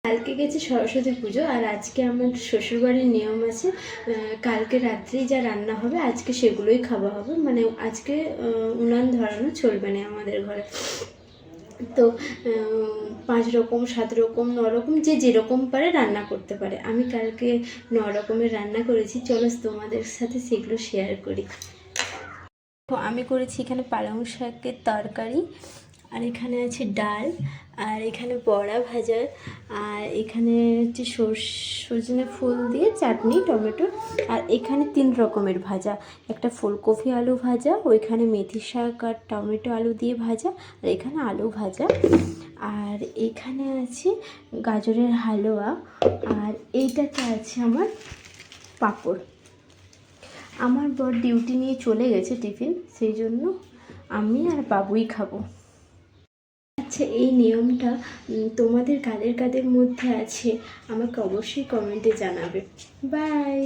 কালকে গেছে সরস্বতী পুজো, আর আজকে আমার শ্বশুরবাড়ির নিয়ম আছে কালকে রাত্রেই যা রান্না হবে আজকে সেগুলোই খাওয়া হবে। মানে আজকে উনান ধরানো চলবে না আমাদের ঘরে। তো 5 রকম 7 রকম 9 রকম যে যেরকম পারে রান্না করতে পারে। আমি কালকে 9 রকমের রান্না করেছি, চলো তোমাদের সাথে সেগুলো শেয়ার করি। তো আমি করেছি এখানে পালং শাকের তরকারি, আর এখানে আছে ডাল, আর এখানে বড়া ভাজা, আর এখানে হচ্ছে সজনে ফুল দিয়ে চাটনি টমেটো, আর এখানে 3 রকমের ভাজা, একটা ফুলকপি আলু ভাজা, ওইখানে মেথি শাক আর টমেটো আলু দিয়ে ভাজা, আর এখানে আলু ভাজা, আর এখানে আছে গাজরের হালুয়া, আর এইটাতে আছে আমার পাঁপড়। আমার বর ডিউটি নিয়ে চলে গেছে টিফিন, সেই জন্য আমি আর বাবুই খাবো। আচ্ছা, এই নিয়মটা তোমাদের কাদের কাদের মধ্যে আছে আমাকে অবশ্যই কমেন্টে জানাবে। বাই।